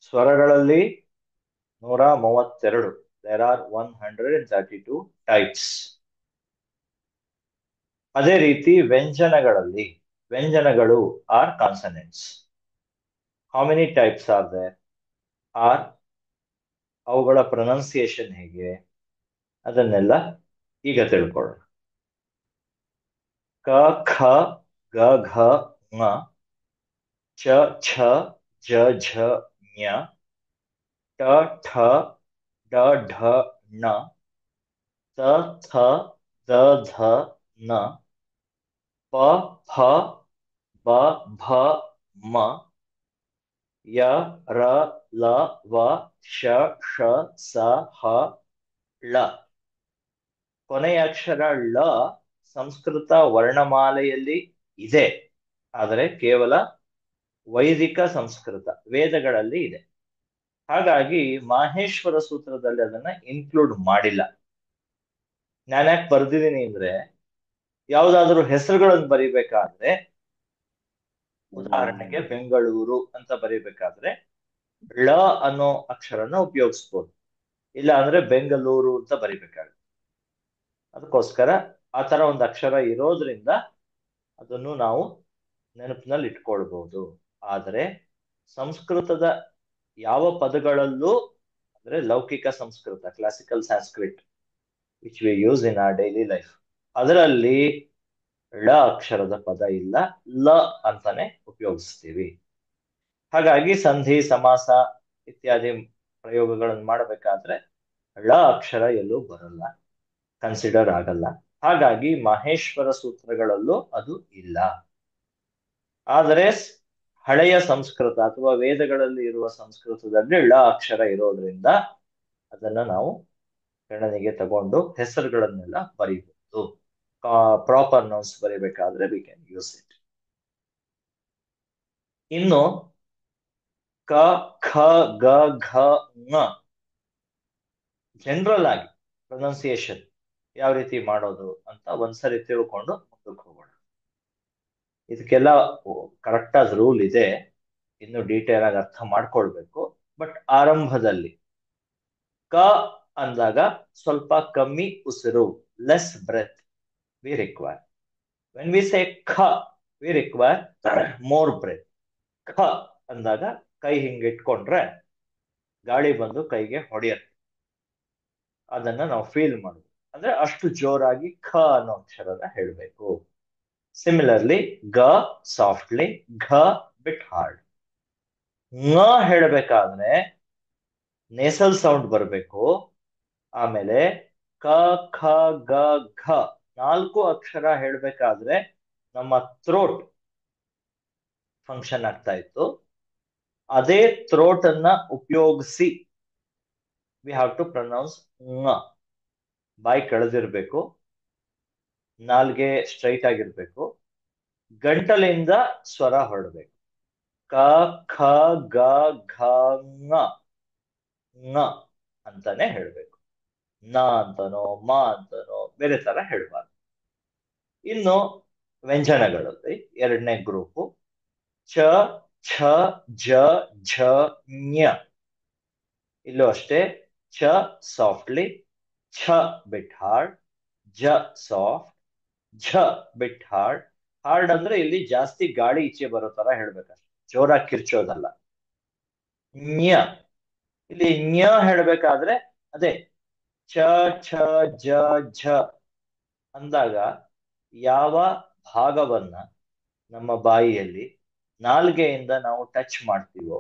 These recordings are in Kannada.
ಸ್ವರಗಳಲ್ಲಿ 132. There are 132 types. ಅದೇ ರೀತಿ ವ್ಯಂಜನಗಳು are consonants. How many types are there? ಆರ್ ಅವುಗಳ ಪ್ರೊನೌನ್ಸಿಯೇಷನ್ ಹೇಗೆ, ಅದನ್ನೆಲ್ಲ ಈಗ ತಿಳ್ಕೊಳ್ಳೋಣ. ಕ ಖ ಗ ಘ ङ, ಚ ಛ ಜ ಝ ಞ, ಟ ಠ ಡ ಢ ಣ, ತ ಥ ದ ಧ ನ, ಪ ಫ ಬ ಭ ಮ, ಯ ರ ಲ ವ ಶ ಷ ಸ ಹ ಳ. ಕೊನೆಯ ಅಕ್ಷರ ಳ ಸಂಸ್ಕೃತ ವರ್ಣಮಾಲೆಯಲ್ಲಿ ಇದೆ, ಆದರೆ ಕೇವಲ ವೈದಿಕ ಸಂಸ್ಕೃತ ವೇದಗಳಲ್ಲಿ ಇದೆ. ಹಾಗಾಗಿ ಮಾಹೇಶ್ವರ ಸೂತ್ರದಲ್ಲಿ ಅದನ್ನ ಇನ್ಕ್ಲೂಡ್ ಮಾಡಿಲ್ಲ. ನಾನ್ಯಾಕೆ ಬರ್ದಿದ್ದೀನಿ ಅಂದ್ರೆ, ಯಾವುದಾದ್ರೂ ಹೆಸರುಗಳನ್ನು ಬರಿಬೇಕಾದ್ರೆ, ಉದಾಹರಣೆಗೆ ಬೆಂಗಳೂರು ಅಂತ ಬರಿಬೇಕಾದ್ರೆ ಳ ಅನ್ನೋ ಅಕ್ಷರನ ಉಪಯೋಗಿಸ್ಬೋದು, ಇಲ್ಲ ಅಂದ್ರೆ ಬೆಂಗಳೂರು ಅಂತ ಬರಿಬೇಕಾಗುತ್ತೆ. ಅದಕ್ಕೋಸ್ಕರ ಆ ತರ ಒಂದು ಅಕ್ಷರ ಇರೋದ್ರಿಂದ ಅದನ್ನು ನಾವು ನೆನಪಿನಲ್ಲಿ ಇಟ್ಕೊಳ್ಬಹುದು. ಆದರೆ ಸಂಸ್ಕೃತದ ಯಾವ ಪದಗಳಲ್ಲೂ, ಅಂದ್ರೆ ಲೌಕಿಕ Sanskrit, classical Sanskrit which we use in our daily life, ಅದರಲ್ಲಿ ಳ ಅಕ್ಷರದ ಪದ ಇಲ್ಲ, ಲ ಅಂತಾನೆ ಉಪಯೋಗಿಸ್ತೀವಿ. ಹಾಗಾಗಿ ಸಂಧಿ ಸಮಾಸ ಇತ್ಯಾದಿ ಪ್ರಯೋಗಗಳನ್ನು ಮಾಡಬೇಕಾದ್ರೆ ಳ ಅಕ್ಷರ ಎಲ್ಲೂ ಬರಲ್ಲ, ಕನ್ಸಿಡರ್ ಆಗಲ್ಲ. ಹಾಗಾಗಿ ಮಹೇಶ್ವರ ಸೂತ್ರಗಳಲ್ಲೂ ಅದು ಇಲ್ಲ. ಆದರೆ ಹಳೆಯ ಸಂಸ್ಕೃತ ಅಥವಾ ವೇದಗಳಲ್ಲಿ ಇರುವ ಸಂಸ್ಕೃತದಲ್ಲಿ ಳ ಅಕ್ಷರ ಇರೋದ್ರಿಂದ ಅದನ್ನ ನಾವು ಗಣನೆಗೆ ತಗೊಂಡು ಹೆಸರುಗಳನ್ನೆಲ್ಲ ಬರೀಬಹುದು. ಪ್ರಾಪರ್ ನೌನ್ಸ್ ಬರೀಬೇಕಾದ್ರೆ ವಿ ಕ್ಯಾನ್ ಯೂಸ್ ಇಟ್. ಇನ್ನು ಕ ಖ ಗ ಘ ङ ಜನರಲ್ ಆಗಿ ಪ್ರೊನೌನ್ಸಿಯೇಷನ್ ಯಾವ ರೀತಿ ಮಾಡೋದು ಅಂತ ಒಂದ್ಸರಿ ತಿಳ್ಕೊಂಡು ಮುಂದಕ್ಕೆ ಹೋಗೋಣ. ಇದಕ್ಕೆಲ್ಲ ಕರೆಕ್ಟ್ ಆದ ರೂಲ್ ಇದೆ, ಇನ್ನು ಡೀಟೇಲ್ ಆಗಿ ಅರ್ಥ ಮಾಡ್ಕೊಳ್ಬೇಕು. ಬಟ್ ಆರಂಭದಲ್ಲಿ ಕ ಅಂದಾಗ ಸ್ವಲ್ಪ ಕಮ್ಮಿ ಉಸಿರು, less breath we require. When we say ಖ ವಿ ರಿಕ್ವೈರ್ ಮೋರ್ ಬ್ರೆತ್. ಖ ಅಂದಾಗ ಕೈ ಹಿಂಗೆ ಇಟ್ಕೊಂಡ್ರೆ ಗಾಳಿ ಬಂದು ಕೈಗೆ ಹೊಡೆಯುತ್ತೆ, ಅದನ್ನ ನಾವು ಫೀಲ್ ಮಾಡುದು. ಅಂದ್ರೆ ಅಷ್ಟು ಜೋರಾಗಿ ಖ ಅನ್ನೋ ಅಕ್ಷರದ ಹೇಳಬೇಕು. ಸಿಮಿಲರ್ಲಿ ಗ ಸಾಫ್ಟ್ಲಿ, ಘ ಬಿಟ್ ಹಾರ್ಡ್. ङ ಹೇಳಬೇಕಾದ್ರೆ ನೇಸಲ್ ಸೌಂಡ್ ಬರಬೇಕು. ಆಮೇಲೆ ಕ ಖ ಗ ಘ 4 ಅಕ್ಷರ ಹೇಳಬೇಕಾದ್ರೆ ನಮ್ಮ ಥ್ರೋಟ್ ಫಂಕ್ಷನ್ ಆಗ್ತಾ ಇತ್ತು. ಅದೇ ಥ್ರೋಟ್ ಅನ್ನ ಉಪಯೋಗಿಸಿ ವಿ ಹ್ಯಾವ್ ಟು ಪ್ರೊನೌನ್ಸ್ ङ. ಬಾಯಿ ಕೆಳದಿರ್ಬೇಕು, ನಾಲ್ಗೆ ಸ್ಟ್ರೈಟ್ ಆಗಿರ್ಬೇಕು, ಗಂಟಲಿಂದ ಸ್ವರ ಹೊರಡ್ಬೇಕು. ಕ ಖ ಗ ಘ ङ ङ ಅಂತಾನೆ ಹೇಳ್ಬೇಕು. ನ ಅಂತನೋ ಮ ಅಂತನೋ ಬೇರೆ ತರ ಹೇಳ್ಬಾರ್ದು. ಇನ್ನು ವ್ಯಂಜನಗಳಲ್ಲಿ ಎರಡನೇ ಗ್ರೂಪು ಚ ಛ ಜ ಝ ಞ. ಇಲ್ಲೂ ಅಷ್ಟೇ ಚ ಸಾಫ್ಟ್ಲಿ, ಛ ಬಿಟ್ ಹಾರ್ಡ್, ಜ ಸಾಫ್ಟ್, ಝ ಬಿಟ್ ಹಾರ್ಡ್. ಹಾರ್ಡ್ ಅಂದ್ರೆ ಇಲ್ಲಿ ಜಾಸ್ತಿ ಗಾಳಿ ಈಚೆ ಬರೋ ತರ ಹೇಳ್ಬೇಕಷ್ಟೆ, ಜೋರಾಗಿ ಕಿರ್ಚೋದಲ್ಲ. ಞ ಇಲ್ಲಿ ಞ ಹೇಳ್ಬೇಕಾದ್ರೆ ಅದೇ ಚ ಛ ಜ ಝ ಅಂದಾಗ ಯಾವ ಭಾಗವನ್ನ ನಮ್ಮ ಬಾಯಿಯಲ್ಲಿ ನಾಲ್ಗೆಯಿಂದ ನಾವು ಟಚ್ ಮಾಡ್ತೀವೋ,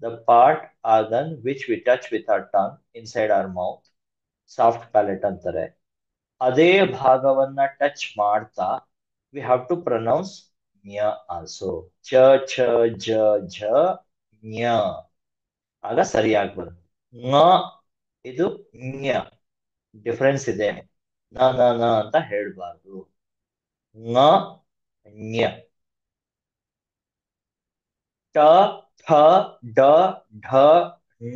the part organ which we touch with our tongue inside our mouth, soft palate ಅಂತಾರೆ, ಅದೇ ಭಾಗವನ್ನ ಟಚ್ ಮಾಡ್ತಾ ವಿ ಹ್ಯಾವ್ ಟು ಪ್ರೊನೌನ್ಸ್ ಞ ಆಲ್ಸೋ. ಚ ಛ ಜ ಝ ಞ ಆಗ ಸರಿಯಾಗಿ ಬರುತ್ತೆ. ಞ ಇದು ಞ, ಡಿಫರೆನ್ಸ್ ಇದೆ. ನ ನ ನ ಅಂತ ಹೇಳ್ಬಾರ್ದು. ಞ ಞ. ಟ ಠ ಡ ಢ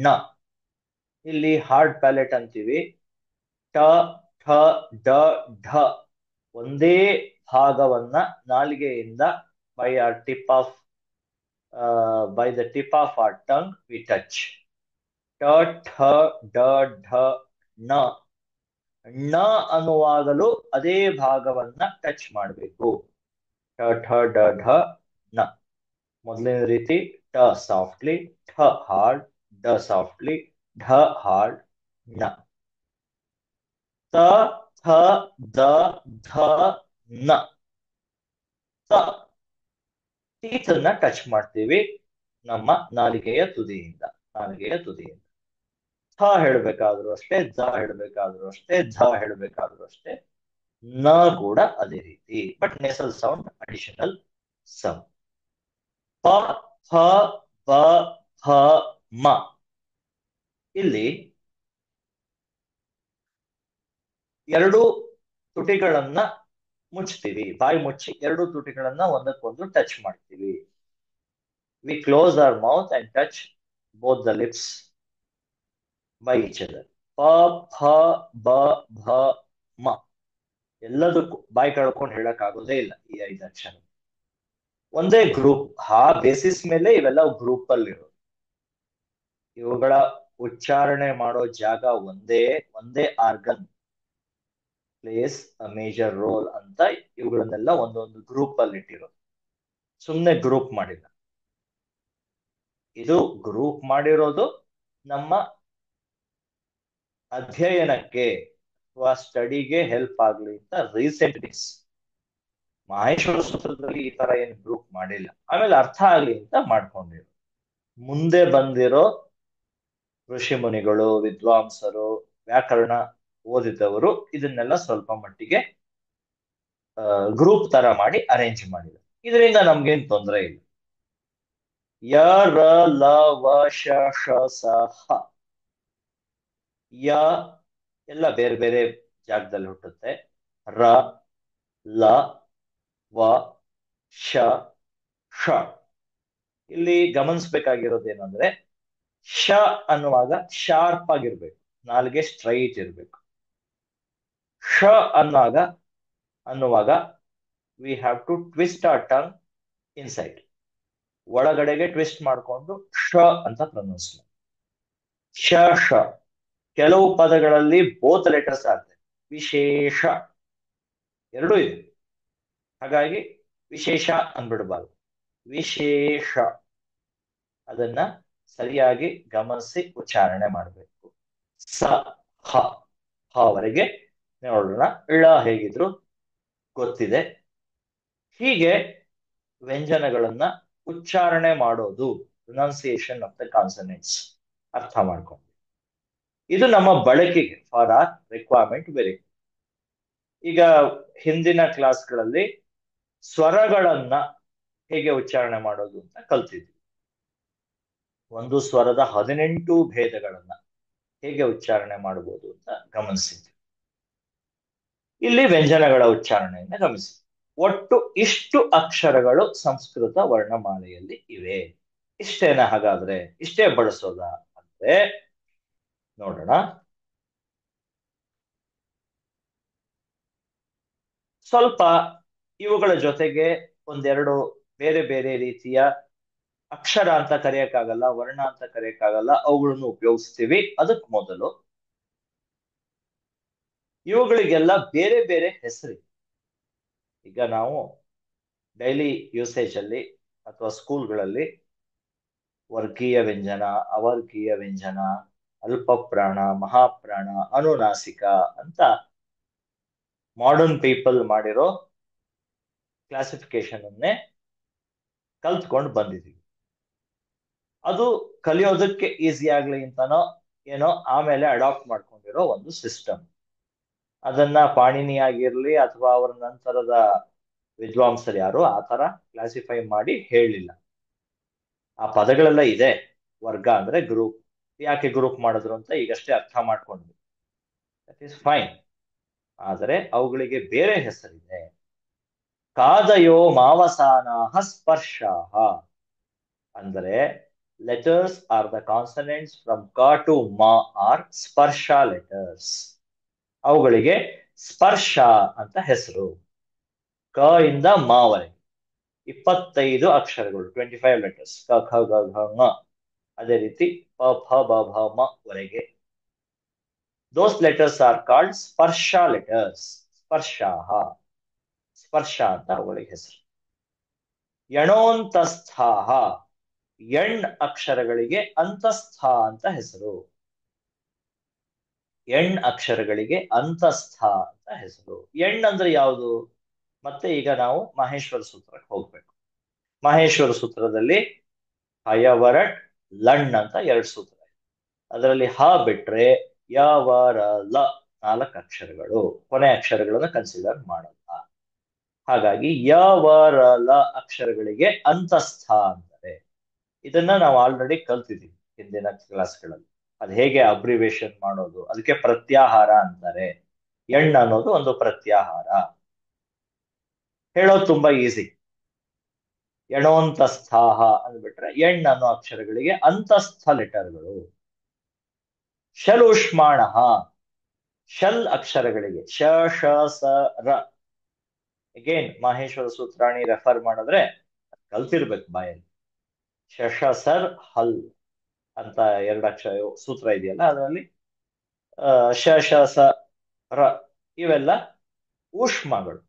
ಣ ಇಲ್ಲಿ ಹಾರ್ಡ್ ಪ್ಯಾಲೆಟ್ ಅಂತೀವಿ. ಟ ಠ ಡ ಢ ಒಂದೇ ಭಾಗವನ್ನ ನಾಲಿಗೆಯಿಂದ by our tip of by the tip of our tongue we touch. ಟ ಠ ಡ ಢ ಣ ಣ ಅನ್ನುವಾಗಲೂ ಅದೇ ಭಾಗವನ್ನ ಟಚ್ ಮಾಡಬೇಕು. ಟ ಠ ಡ ಢ ಣ. ಮೊದಲನೇ ರೀತಿ ಟ ಸಾಫ್ಟ್ಲಿ, ಠ ಹಾರ್ಡ್, ಡ ಸಾಫ್ಟ್ಲಿ, ಢ ಹಾರ್ಡ್, ಣ. ತ ಥ ದ ಧ ನ. ತ ಟೀತ್ ಅನ್ನ ಟಚ್ ಮಾಡ್ತೀವಿ ನಮ್ಮ ನಾಲಿಗೆಯ ತುದಿಯಿಂದ. ಥ ಹೇಳ್ಬೇಕಾದ್ರೂ ಅಷ್ಟೇ, ದ ಹೇಳ್ಬೇಕಾದ್ರೂ ಅಷ್ಟೇ, ಧ ಹೇಳ್ಬೇಕಾದ್ರೂ ಅಷ್ಟೇ, ನ ಕೂಡ ಅದೇ ರೀತಿ. But nasal sound additional sound. ಪ ಫ ಬ ಹ ಮ. ಇಲ್ಲಿ ಎರಡು ತುಟಿಗಳನ್ನ ಮುಚ್ತೀವಿ, ಬಾಯಿ ಮುಚ್ಚಿ ಎರಡು ತುಟಿಗಳನ್ನ ಒಂದಕ್ಕೊಂದು ಟಚ್ ಮಾಡ್ತೀವಿ. We close our mouth and touch both the lips by each other. ಪ ಫ ಬ ಭ ಮ. ಎಲ್ಲದಕ್ಕೂ ಬಾಯಿ ಕಳ್ಕೊಂಡು ಹೇಳಕ್ ಆಗೋದೇ ಇಲ್ಲ ಈ 5 ಅಕ್ಷರ. ಒಂದೇ ಗ್ರೂಪ್, ಆ ಬೇಸಿಸ್ ಮೇಲೆ ಇವೆಲ್ಲ ಗ್ರೂಪ್ ಅಲ್ಲಿ ಇರೋದು. ಇವುಗಳ ಉಚ್ಚಾರಣೆ ಮಾಡೋ ಜಾಗ ಒಂದೇ organ place a major role ಅಂತ ಇವುಗಳನ್ನೆಲ್ಲ ಒಂದೊಂದು ಗ್ರೂಪ್ ಅಲ್ಲಿ ಇಟ್ಟಿರೋದು. ಸುಮ್ಮನೆ ಗ್ರೂಪ್ ಮಾಡಿಲ್ಲ. ಇದು ಗ್ರೂಪ್ ಮಾಡಿರೋದು ನಮ್ಮ ಅಧ್ಯಯನಕ್ಕೆ ಅಥವಾ ಸ್ಟಡಿಗೆ ಹೆಲ್ಪ್ ಆಗ್ಲಿ ಅಂತ ರೀಸೆಂಟ್ ಡೇಸ್. ಮಹೇಶ್ವರ ಸೂತ್ರದಲ್ಲಿ ಈ ತರ ಏನು ಗ್ರೂಪ್ ಮಾಡಿಲ್ಲ. ಆಮೇಲೆ ಅರ್ಥ ಆಗ್ಲಿ ಅಂತ ಮಾಡ್ಕೊಂಡಿರೋ. ಮುಂದೆ ಬಂದಿರೋ ಋಷಿ ಮುನಿಗಳು, ವಿದ್ವಾಂಸರು, ವ್ಯಾಕರಣ ಓದಿದವರು ಇದನ್ನೆಲ್ಲ ಸ್ವಲ್ಪ ಮಟ್ಟಿಗೆ ಗ್ರೂಪ್ ತರ ಮಾಡಿ ಅರೇಂಜ್ ಮಾಡಿದ್ರು. ಇದರಿಂದ ನಮ್ಗೇನ್ ತೊಂದರೆ ಇಲ್ಲ. ಯ ರ ಲ ವ ಶ ಷ ಸ ಹ. ಯ ಎಲ್ಲ ಬೇರೆ ಬೇರೆ ಜಾಗದಲ್ಲಿ ಹುಟ್ಟುತ್ತೆ. ರ ಲ ವ ಶ ಷ. ಇಲ್ಲಿ ಗಮನಿಸ್ಬೇಕಾಗಿರೋದೇನಂದ್ರೆ ಶ ಅನ್ನುವಾಗ ಶಾರ್ಪ್ ಆಗಿರ್ಬೇಕು, ನಾಲ್ಗೆ ಸ್ಟ್ರೈಟ್ ಇರ್ಬೇಕು. ಷ ಅನ್ನುವಾಗ we have to twist our tongue inside. ಒಳಗಡೆಗೆ ಟ್ವಿಸ್ಟ್ ಮಾಡಿಕೊಂಡು ಶ ಅಂತ ಪ್ರೊನೌನ್ಸ್ ಮಾಡಿ. ಶ ಷ. ಕೆಲವು ಪದಗಳಲ್ಲಿ ಬೋತ್ ಲೆಟರ್ಸ್ ಆಗ್ತದೆ. ವಿಶೇಷ ಎರಡೂ ಇದೆ. ಹಾಗಾಗಿ ವಿಶೇಷ ಅಂದ್ಬಿಡ್ಬಾರ್ದು, ವಿಶೇಷ. ಅದನ್ನ ಸರಿಯಾಗಿ ಗಮನಿಸಿ ಉಚ್ಚಾರಣೆ ಮಾಡಬೇಕು. ಸ ಹ. ಹವರೆಗೆ ನೋಡೋಣ. ಳ ಹೇಗಿದ್ರು ಗೊತ್ತಿದೆ. ಹೀಗೆ ವ್ಯಂಜನಗಳನ್ನ ಉಚ್ಚಾರಣೆ ಮಾಡೋದು, ಪ್ರೊನೌನ್ಸಿಯೇಷನ್ ಆಫ್ ದ ಕಾನ್ಸನೆಂಟ್ಸ್ ಅರ್ಥ ಮಾಡ್ಕೊಂಡು. ಇದು ನಮ್ಮ ಬಳಕೆಗೆ, ಫಾರ್ ಆರ್ ರಿಕ್ವೈರ್ಮೆಂಟ್ ವೆರಿ. ಈಗ ಹಿಂದಿನ ಕ್ಲಾಸ್ಗಳಲ್ಲಿ ಸ್ವರಗಳನ್ನ ಹೇಗೆ ಉಚ್ಚಾರಣೆ ಮಾಡೋದು ಅಂತ ಕಲ್ತಿದ್ವಿ. ಒಂದು ಸ್ವರದ 18 ಭೇದಗಳನ್ನ ಹೇಗೆ ಉಚ್ಚಾರಣೆ ಮಾಡಬಹುದು ಅಂತ ಗಮನಿಸಿದ್ವಿ. ಇಲ್ಲಿ ವ್ಯಂಜನಗಳ ಉಚ್ಚಾರಣೆಯನ್ನ ಗಮನಿಸಿ. ಒಟ್ಟು ಇಷ್ಟು ಅಕ್ಷರಗಳು ಸಂಸ್ಕೃತ ವರ್ಣಮಾಲೆಯಲ್ಲಿ ಇವೆ. ಇಷ್ಟೇನ? ಹಾಗಾದ್ರೆ ಇಷ್ಟೇ ಬಳಸೋದ ಅಂದ್ರೆ ನೋಡೋಣ. ಸ್ವಲ್ಪ ಇವುಗಳ ಜೊತೆಗೆ ಒಂದೆರಡು ಬೇರೆ ಬೇರೆ ರೀತಿಯ ಅಕ್ಷರ ಅಂತ ಕರೆಯಕ್ಕಾಗಲ್ಲ, ವರ್ಣ ಅಂತ ಕರೆಯಕ್ಕಾಗಲ್ಲ, ಅವುಗಳನ್ನು ಉಪಯೋಗಿಸ್ತೀವಿ. ಅದಕ್ಕೆ ಮೊದಲು ಇವುಗಳಿಗೆಲ್ಲ ಬೇರೆ ಬೇರೆ ಹೆಸರು. ಈಗ ನಾವು ಡೈಲಿ ಯೂಸೇಜ್ ಅಲ್ಲಿ ಅಥವಾ ಸ್ಕೂಲ್ಗಳಲ್ಲಿ ವರ್ಗೀಯ ವ್ಯಂಜನ, ಅವರ್ಗೀಯ ವ್ಯಂಜನ, ಅಲ್ಪಪ್ರಾಣ, ಮಹಾಪ್ರಾಣ, ಅನುನಾಸಿಕ ಅಂತ ಮಾಡರ್ನ್ ಪೀಪಲ್ ಮಾಡಿರೋ ಕ್ಲಾಸಿಫಿಕೇಶನ್ ಅನ್ನೇ ಕಲ್ತ್ಕೊಂಡು ಬಂದಿದ್ದೀವಿ. ಅದು ಕಲಿಯೋದಕ್ಕೆ ಈಸಿ ಆಗ್ಲಿ ಅಂತಾನೋ ಏನೋ ಆಮೇಲೆ ಅಡಾಪ್ಟ್ ಮಾಡ್ಕೊಂಡಿರೋ ಒಂದು ಸಿಸ್ಟಮ್. ಅದನ್ನ ಪಾಣಿನಿ ಆಗಿರ್ಲಿ ಅಥವಾ ಅವರ ನಂತರದ ವಿದ್ವಾಂಸರು ಯಾರು ಆ ತರ ಕ್ಲಾಸಿಫೈ ಮಾಡಿ ಹೇಳಲಿಲ್ಲ. ಆ ಪದಗಳೆಲ್ಲ ಇದೆ. ವರ್ಗ ಅಂದ್ರೆ ಗ್ರೂಪ್. ಯಾಕೆ ಗ್ರೂಪ್ ಮಾಡಿದ್ರು ಅಂತ ಈಗಷ್ಟೇ ಅರ್ಥ ಮಾಡ್ಕೊಂಡ್ವಿ. That is fine. ಆದರೆ ಅವುಗಳಿಗೆ ಬೇರೆ ಹೆಸರಿದೆ. ಕಾದಯೋ ಮಾವಸಾನಾಹ ಸ್ಪರ್ಶಾಹ. ಅಂದರೆ letters are the consonants from ಕ ಟು ಮ ಆರ್ ಸ್ಪರ್ಶ ಲೆಟರ್ಸ್. ಅವುಗಳಿಗೆ ಸ್ಪರ್ಶ ಅಂತ ಹೆಸರು. ಕ ಇಂದ ಮಾವರೆಗೆ 25 ಅಕ್ಷರಗಳು, 25 ಲೆಟರ್ಸ್. ಕ ಖ ಗ ಘ ङ. ಅದೇ ರೀತಿ ಪ ಫ ಬ ಭ ಮ ವರೆಗೆ. ದೋಸ್ ಲೆಟರ್ಸ್ ಆರ್ ಕಾಲ್ಡ್ ಸ್ಪರ್ಶ ಲೆಟರ್ಸ್. ಸ್ಪರ್ಶಾಹ. ಸ್ಪರ್ಶ ಅಂತ ಅವುಗಳಿಗೆ ಹೆಸರು. ಯಣೋಂತಸ್ಥಾಹ. ಎಣ್ ಅಕ್ಷರಗಳಿಗೆ ಅಂತಸ್ಥ ಅಂತ ಹೆಸರು. ಎಣ್ ಅಕ್ಷರಗಳಿಗೆ ಅಂತಸ್ಥ ಅಂತ ಹೆಸರು. ಎಣ್ ಅಂದ್ರೆ ಯಾವುದು? ಮತ್ತೆ ಈಗ ನಾವು ಮಹೇಶ್ವರ ಸೂತ್ರಕ್ಕೆ ಹೋಗ್ಬೇಕು. ಮಹೇಶ್ವರ ಸೂತ್ರದಲ್ಲಿ ಹಯವರಟ್ ಲಣ್ ಅಂತ 2 ಸೂತ್ರ ಇದೆ. ಅದರಲ್ಲಿ ಹ ಬಿಟ್ರೆ ಯ ವ ರ ಲ 4 ಅಕ್ಷರಗಳು. ಕೊನೆ ಅಕ್ಷರಗಳನ್ನು ಕನ್ಸಿಡರ್ ಮಾಡಲ್ಲ. ಹಾಗಾಗಿ ಯ ವ ರ ಲ ಅಕ್ಷರಗಳಿಗೆ ಅಂತಸ್ಥ ಅಂತಾರೆ. ಇದನ್ನ ನಾವು ಆಲ್ರೆಡಿ ಕಲ್ತಿದ್ದೀವಿ ಹಿಂದಿನ ಕ್ಲಾಸ್ಗಳಲ್ಲಿ. ಅದು ಹೇಗೆ ಅಬ್ರಿವೇಶನ್ ಮಾಡೋದು, ಅದಕ್ಕೆ ಪ್ರತ್ಯಾಹಾರ ಅಂತಾರೆ. ಎಣ್ ಅನ್ನೋದು ಒಂದು ಪ್ರತ್ಯಾಹಾರ. ಹೇಳೋದು ತುಂಬಾ ಈಸಿ. ಎಣೋಂತಸ್ಥಾಹ ಅಂದ್ಬಿಟ್ರೆ ಎಣ್ ಅನ್ನೋ ಅಕ್ಷರಗಳಿಗೆ ಅಂತಸ್ಥ ಲೆಟರ್ಗಳು. ಶಲುಷ್ಮಾಣ. ಶಲ್ ಅಕ್ಷರಗಳಿಗೆ ಶ ಶ ಸ ರ. ಅಗೇನ್ ಮಹೇಶ್ವರ ಸೂತ್ರಾಣಿ ರೆಫರ್ ಮಾಡಿದ್ರೆ ಕಲ್ತಿರ್ಬೇಕು ಬಾಯಲ್ಲಿ. ಶ ಶ ಸರ್ ಹಲ್ ಅಂತ 2 ಅಕ್ಷರ ಸೂತ್ರ ಇದೆಯಲ್ಲ, ಅದರಲ್ಲಿ ಶ ಶ ಸ ರ ಇವೆಲ್ಲ ಊಷ್ಮಗಳು.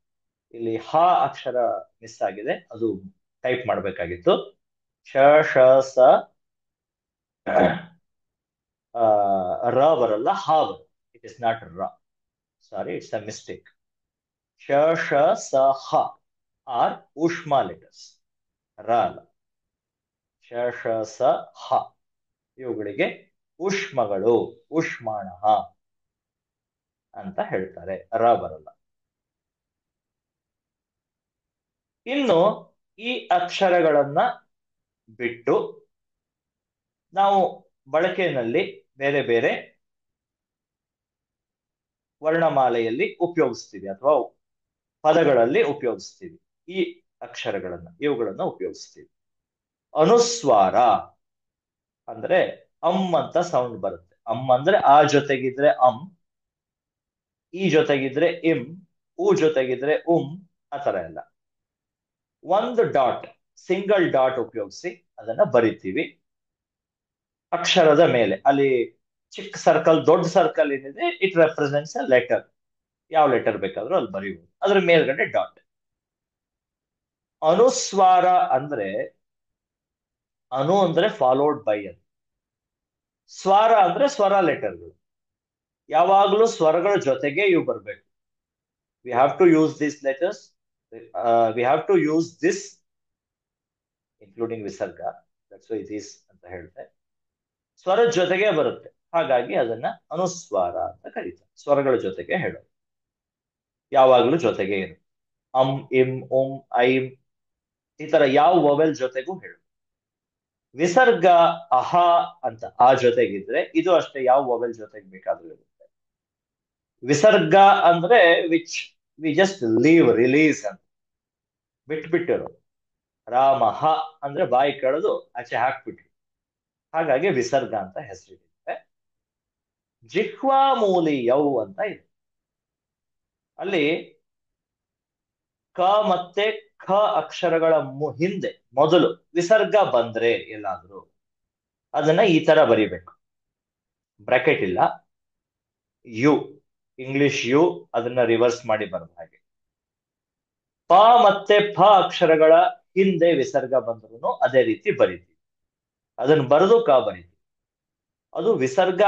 ಇಲ್ಲಿ ಹ ಅಕ್ಷರ ಮಿಸ್ ಆಗಿದೆ, ಅದು ಟೈಪ್ ಮಾಡಬೇಕಾಗಿತ್ತು. ಶ ಶ ಸ ರ ಬರಲ್ಲ, ಹ ಬರಲ್ಲ. ಇಟ್ ಇಸ್ ನಾಟ್ ರ. ಸಾರಿ, ಇಟ್ಸ್ ಅ ಮಿಸ್ಟೇಕ್. ಶ ಶ ಸ ಹ ಆರ್ ಊಷ್ಮ ಲೆಟರ್ಸ್, ರ ಅಲ್ಲ. ಶ ಶ ಸ ಹ ಇವುಗಳಿಗೆ ಊಷ್ಮಗಳು, ಊಷ್ಮಾಣ ಅಂತ ಹೇಳ್ತಾರೆ. ರ ಬರಲ್ಲ. ಇನ್ನು ಈ ಅಕ್ಷರಗಳನ್ನ ಬಿಟ್ಟು ನಾವು ಬಳಕೆಯಲ್ಲಿ ಬೇರೆ ಬೇರೆ ವರ್ಣಮಾಲೆಯಲ್ಲಿ ಉಪಯೋಗಿಸ್ತೀವಿ ಅಥವಾ ಪದಗಳಲ್ಲಿ ಉಪಯೋಗಿಸ್ತೀವಿ. ಈ ಇವುಗಳನ್ನ ಉಪಯೋಗಿಸ್ತೀವಿ. ಅನುಸ್ವಾರ ಅಂದ್ರೆ ಅಂತ ಸೌಂಡ್ ಬರುತ್ತೆ. ಅಂದ್ರೆ ಆ ಜೊತೆಗಿದ್ರೆ ಈ ಜೊತೆಗಿದ್ರೆ ಇಂ, ಉ ಜೊತೆಗಿದ್ರೆ ಆ ತರ ಎಲ್ಲ. ಒಂದು ಡಾಟ್, ಸಿಂಗಲ್ ಡಾಟ್ ಉಪಯೋಗಿಸಿ ಅದನ್ನ ಬರಿತೀವಿ ಅಕ್ಷರದ ಮೇಲೆ. ಅಲ್ಲಿ ಚಿಕ್ಕ ಸರ್ಕಲ್, ದೊಡ್ಡ ಸರ್ಕಲ್ ಏನಿದೆ, ಇಟ್ ರೆಪ್ರೆಸೆಂಟ್ಸ್ ಅ ಲೆಟರ್. ಯಾವ ಲೆಟರ್ ಬೇಕಾದ್ರೂ ಅಲ್ಲಿ ಬರೀಬಹುದು. ಅದ್ರ ಮೇಲ್ಗಡೆ ಡಾಟ್. ಅನುಸ್ವಾರ ಅಂದ್ರೆ ಅನು ಅಂದ್ರೆ ಫಾಲೋಡ್ ಬೈ ಅಂತ. ಸ್ವಾರ ಅಂದ್ರೆ ಸ್ವರ ಲೆಟರ್ಗಳು. ಯಾವಾಗ್ಲೂ ಸ್ವರಗಳ ಜೊತೆಗೆ ಇವು ಬರ್ಬೇಕು. We have to use this letters. We have to use this including ವಿಸರ್ಗ. ದಟ್ಸ್ ವೈ ದಿಸ್ ಅಂತ ಹೇಳ್ತೆ. ಸ್ವರದ ಜೊತೆಗೆ ಬರುತ್ತೆ, ಹಾಗಾಗಿ ಅದನ್ನ ಅನುಸ್ವಾರ ಅಂತ ಕರೀತಾರೆ. ಸ್ವರಗಳ ಜೊತೆಗೆ ಹೇಳೋದು, ಯಾವಾಗ್ಲೂ ಜೊತೆಗೆ ಇರುತ್ತೆ. ಇಂ, ಐಂ ಈ ತರ ಯಾವ ವೊವೆಲ್ ಜೊತೆಗೂ ಹೇಳೋದು. ವಿಸರ್ಗ ಅಹ ಅಂತ ಆ ಜೊತೆಗಿದ್ರೆ ಇದು ಅಷ್ಟೇ, ಯಾವ ವೊವೆಲ್ ಜೊತೆಗೆ ಬೇಕಾದ್ರೂ ಇರುತ್ತೆ. ವಿಸರ್ಗ ಅಂದ್ರೆ ವಿಚ್ ವಿ ಜಸ್ಟ್ ರಿಲೀಸ್ ಅಂತ, ಬಿಟ್ಬಿಟ್ಟಿರೋ. ರಾಮಹ ಅಂದ್ರೆ ಬಾಯಿ ಕೆಳದು ಆಚೆ ಹಾಕ್ಬಿಟ್ರು, ಹಾಗಾಗಿ ವಿಸರ್ಗ ಅಂತ ಹೆಸರಿರುತ್ತೆ. ಜಿಹ್ವಾಮೂಲಿಯೌ ಅಂತ ಇದೆ. ಅಲ್ಲಿ ಕ ಮತ್ತೆ ಖ ಅಕ್ಷರಗಳ ಹಿಂದೆ ಮೊದಲು ವಿಸರ್ಗ ಬಂದ್ರೆ ಎಲ್ಲಾದ್ರೂ ಅದನ್ನ ಈ ತರ ಬರಿಬೇಕು. ಬ್ರಾಕೆಟ್ ಇಲ್ಲ, ಯು, ಇಂಗ್ಲಿಷ್ ಯು, ಅದನ್ನ ರಿವರ್ಸ್ ಮಾಡಿ ಬರೋದು ಹಾಗೆ. ಪ ಮತ್ತೆ ಫ ಅಕ್ಷರಗಳ ಹಿಂದೆ ವಿಸರ್ಗ ಬಂದ್ರು ಅದೇ ರೀತಿ ಬರಿತೀವಿ. ಅದನ್ನ ಬರೆದು ಕ ಬರಿತೀವಿ. ಅದು ವಿಸರ್ಗ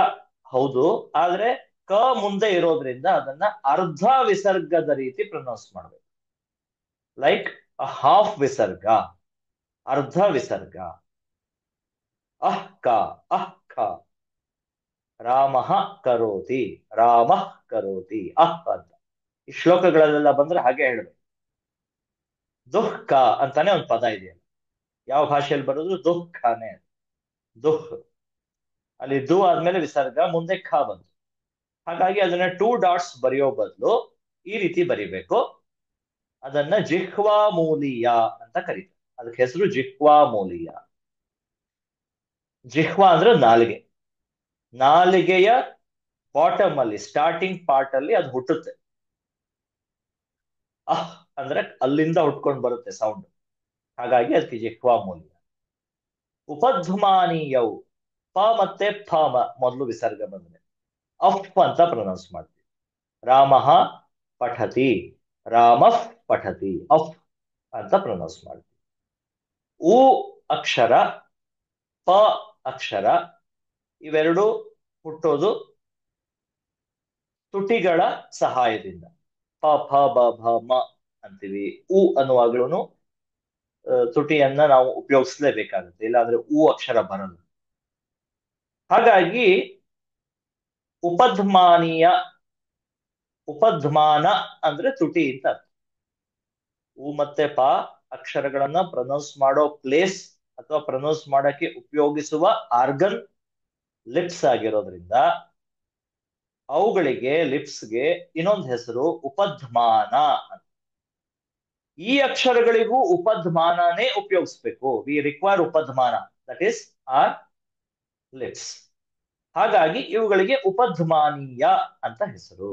ಹೌದು, ಆದ್ರೆ ಕ ಮುಂದೆ ಇರೋದ್ರಿಂದ ಅದನ್ನ ಅರ್ಧ ವಿಸರ್ಗದ ರೀತಿ ಪ್ರೊನೌನ್ಸ್ ಮಾಡ್ಬೇಕು. ಲೈಕ್ ಹಾಫ್ ವಿಸರ್ಗ, ಅರ್ಧ ವಿಸರ್ಗ. ಅಹ್ ಕ. ರಾಮಃ ಕರೋತಿ, ರಾಮಃ ಕರೋತಿ, ಅಂತ. ಈ ಶ್ಲೋಕಗಳಲ್ಲೆಲ್ಲ ಬಂದ್ರೆ ಹಾಗೆ ಹೇಳ್ಬೇಕು. ದುಃಖ ಅಂತಾನೆ ಒಂದು ಪದ ಇದೆಯಲ್ಲ, ಯಾವ ಭಾಷೆಯಲ್ಲಿ ಬರೋದು? ದುಃಖನೇ. ದುಃಖ, ಅಲ್ಲಿ ದು ಆದ್ಮೇಲೆ ವಿಸರ್ಗ, ಮುಂದೆ ಖ ಬಂತು. ಹಾಗಾಗಿ ಅದನ್ನ 2 ಡಾಟ್ಸ್ ಬರೆಯೋ ಬದಲು ಈ ರೀತಿ ಬರಿಬೇಕು. ಅದನ್ನ ಜಿಹ್ವಾಮೂಲಿಯ ಅಂತ ಕರೀತಾರೆ. ಅದಕ್ಕೆ ಹೆಸರು ಜಿಹ್ವಾಮೂಲಿಯ. ಜಿಹ್ವಾ ಅಂದ್ರೆ ನಾಲಿಗೆ. ನಾಲಿಗೆಯ ಬಾಟಮ್ ಅಲ್ಲಿ, ಸ್ಟಾರ್ಟಿಂಗ್ ಪಾರ್ಟ್ ಅಲ್ಲಿ ಅದು ಹುಟ್ಟುತ್ತೆ. ಅಂದ್ರೆ ಅಲ್ಲಿಂದ ಹುಟ್ಕೊಂಡು ಬರುತ್ತೆ ಸೌಂಡ್. ಹಾಗಾಗಿ ಅದಕ್ಕೆ ಜಿಹ್ವಾ ಮೂಲ್ಯ. ಉಪಧ್ಮಾನೀಯವು ಪ ಮತ್ತೆ ಫ ಮೊದಲು ವಿಸರ್ಗ ಬಂದ್ರೆ ಅಫ್ ಅಂತ ಪ್ರೊನೌನ್ಸ್ ಮಾಡ್ತೀವಿ. ರಾಮ ಪಠತಿ, ರಾಮ ಪಠತಿ, ಅಫ್ ಅಂತ ಪ್ರೊನೌನ್ಸ್ ಮಾಡ್ತೀವಿ. ಉ ಅಕ್ಷರ, ಪ ಅಕ್ಷರ ಇವೆರಡು ಹುಟ್ಟೋದು ತುಟಿಗಳ ಸಹಾಯದಿಂದ. ಪ ಫ ಬ ಭ ಮ ಅಂತೀವಿ. ಉ ಅನ್ನುವಾಗ್ಲೂ ತುಟಿಯನ್ನ ನಾವು ಉಪಯೋಗಿಸ್ಲೇಬೇಕಾಗುತ್ತೆ, ಇಲ್ಲಾಂದ್ರೆ ಉ ಅಕ್ಷರ ಬರಲ್ಲ. ಹಾಗಾಗಿ ಉಪಧ್ಮಾನೀಯ, ಉಪಧ್ಮಾನ ಅಂದ್ರೆ ತುಟಿ ಅಂತ ಅರ್ಥ. ಉ ಮತ್ತೆ ಪ ಅಕ್ಷರಗಳನ್ನ ಪ್ರೊನೌನ್ಸ್ ಮಾಡೋ ಪ್ಲೇಸ್ ಅಥವಾ ಪ್ರೊನೌನ್ಸ್ ಮಾಡಕ್ಕೆ ಉಪಯೋಗಿಸುವ ಆರ್ಗನ್ ಲಿಪ್ಸ್ ಆಗಿರೋದ್ರಿಂದ ಅವುಗಳಿಗೆ, ಲಿಪ್ಸ್ಗೆ ಇನ್ನೊಂದು ಹೆಸರು ಉಪಧ್ಮಾನ ಅಂತ. ಈ ಅಕ್ಷರಗಳಿಗೂ ಉಪಧ್ಮಾನನೇ ಉಪಯೋಗಿಸ್ಬೇಕು. ವಿ ರಿಕ್ವೈರ್ ಉಪಧ್ಮಾನ, ದಟ್ ಈಸ್ ಆರ್ ಲಿಪ್ಸ್. ಹಾಗಾಗಿ ಇವುಗಳಿಗೆ ಉಪಧ್ಮಾನೀಯ ಅಂತ ಹೆಸರು.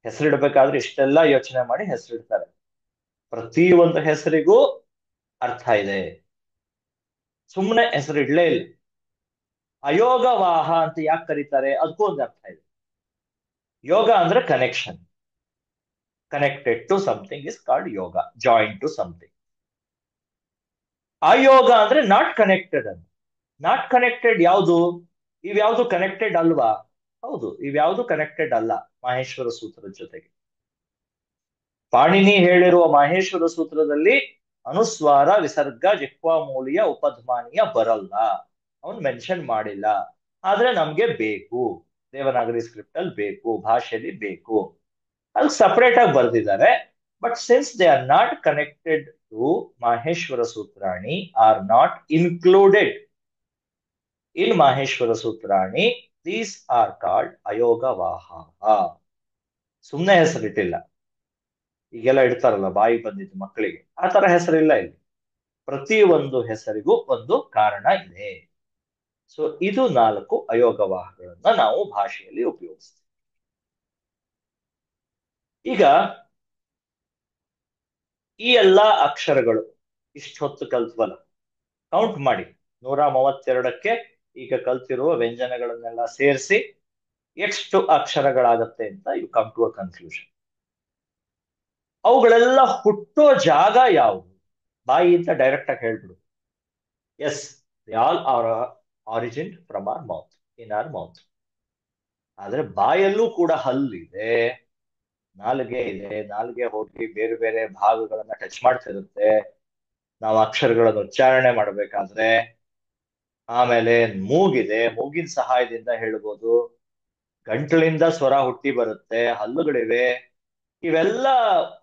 ಹೆಸರಿಡಬೇಕಾದ್ರೆ ಇಷ್ಟೆಲ್ಲ ಯೋಚನೆ ಮಾಡಿ ಹೆಸರಿಡ್ತಾರೆ. ಪ್ರತಿ ಒಂದು ಹೆಸರಿಗೂ ಅರ್ಥ ಇದೆ, ಸುಮ್ಮನೆ ಹೆಸರಿಡ್ಲೇ ಇಲ್ಲ. ಅಯೋಗವಾಹ ಅಂತ ಯಾಕೆ ಕರೀತಾರೆ, ಅದಕ್ಕೂ ಒಂದು ಅರ್ಥ ಇದೆ. ಯೋಗ ಅಂದ್ರೆ connection, connected to something is called yoga, joint to something. ಅಯೋಗ ಅಂದ್ರೆ ನಾಟ್ ಕನೆಕ್ಟೆಡ್ ಅಂತ. ನಾಟ್ ಕನೆಕ್ಟೆಡ್ ಯಾವುದು? ಇವ್ಯಾವುದು ಕನೆಕ್ಟೆಡ್ ಅಲ್ವಾ? ಹೌದು, ಇವ್ಯಾವುದು ಕನೆಕ್ಟೆಡ್ ಅಲ್ಲ ಮಾಹೇಶ್ವರ ಸೂತ್ರದ ಜೊತೆಗೆ. ಪಾಣಿನಿ ಹೇಳಿರುವ ಮಾಹೇಶ್ವರ ಸೂತ್ರದಲ್ಲಿ ಅನುಸ್ವಾರ, ವಿಸರ್ಗ, ಜಿಹ್ವಾಮೂಲಿಯ, ಉಪಧ್ಮಾನೀಯ ಬರಲ್ಲ, ಅವನ್ ಮೆನ್ಷನ್ ಮಾಡಿಲ್ಲ. ಆದ್ರೆ ನಮ್ಗೆ ಬೇಕು, ದೇವನಾಗರಿ ಸ್ಕ್ರಿಪ್ಟ್ ಅಲ್ಲಿ ಬೇಕು, ಭಾಷೆಯಲ್ಲಿ ಬೇಕು, ಅಲ್ಲಿ ಸಪರೇಟ್ ಆಗಿ ಬರ್ದಿದ್ದಾರೆ. But since they are not connected to Maheshwara Sutrani, are not included in Maheshwara Sutrani, these are called ಅಯೋಗವಾಹ. ಸುಮ್ಮನೆ ಹೆಸರಿಟ್ಟಿಲ್ಲ. ಈಗೆಲ್ಲ ಇಡ್ತಾರಲ್ಲ ಬಾಯಿ ಬಂದಿದ್ದು ಮಕ್ಕಳಿಗೆ, ಆ ತರ ಹೆಸರಿಲ್ಲ ಇಲ್ಲಿ. ಪ್ರತಿ ಒಂದು ಹೆಸರಿಗೂ ಒಂದು ಕಾರಣ ಇದೆ. ಸೊ ಇದು 4 ಅಯೋಗವಾಹಗಳನ್ನ ನಾವು ಭಾಷೆಯಲ್ಲಿ ಉಪಯೋಗಿಸ್ತೀವಿ. ಈಗ ಈ ಎಲ್ಲಾ ಅಕ್ಷರಗಳು ಇಷ್ಟೊತ್ತು ಕಲ್ತ್ವಲ್ಲ, ಕೌಂಟ್ ಮಾಡಿ. 132ಕ್ಕೆ ಈಗ ಕಲ್ತಿರುವ ವ್ಯಂಜನಗಳನ್ನೆಲ್ಲ ಸೇರಿಸಿ ಎಷ್ಟು ಅಕ್ಷರಗಳಾಗತ್ತೆ ಅಂತ you come to a conclusion. ಅವುಗಳೆಲ್ಲ ಹುಟ್ಟೋ ಜಾಗ ಯಾವುದು? ಬಾಯಿ ಅಂತ ಡೈರೆಕ್ಟ್ ಆಗಿ ಹೇಳ್ಬಿಡು. Yes, they all are origin from our mouth, in our mouth. ಆದ್ರೆ ಬಾಯಲ್ಲೂ ಕೂಡ ಹಲ್ಲಿದೆ, ನಾಲಿಗೆ ಇದೆ. ನಾಲಿಗೆ ಹೋಗಿ ಬೇರೆ ಬೇರೆ ಭಾಗಗಳನ್ನ ಟಚ್ ಮಾಡ್ತಿರುತ್ತೆ ನಾವು ಅಕ್ಷರಗಳನ್ನು ಉಚ್ಚಾರಣೆ ಮಾಡ್ಬೇಕಾದ್ರೆ. ಆಮೇಲೆ ಮೂಗಿದೆ, ಮೂಗಿನ ಸಹಾಯದಿಂದ ಹೇಳ್ಬೋದು. ಗಂಟಲಿಂದ ಸ್ವರ ಹುಟ್ಟಿ ಬರುತ್ತೆ, ಹಲ್ಲುಗಳಿವೆ. ಇವೆಲ್ಲ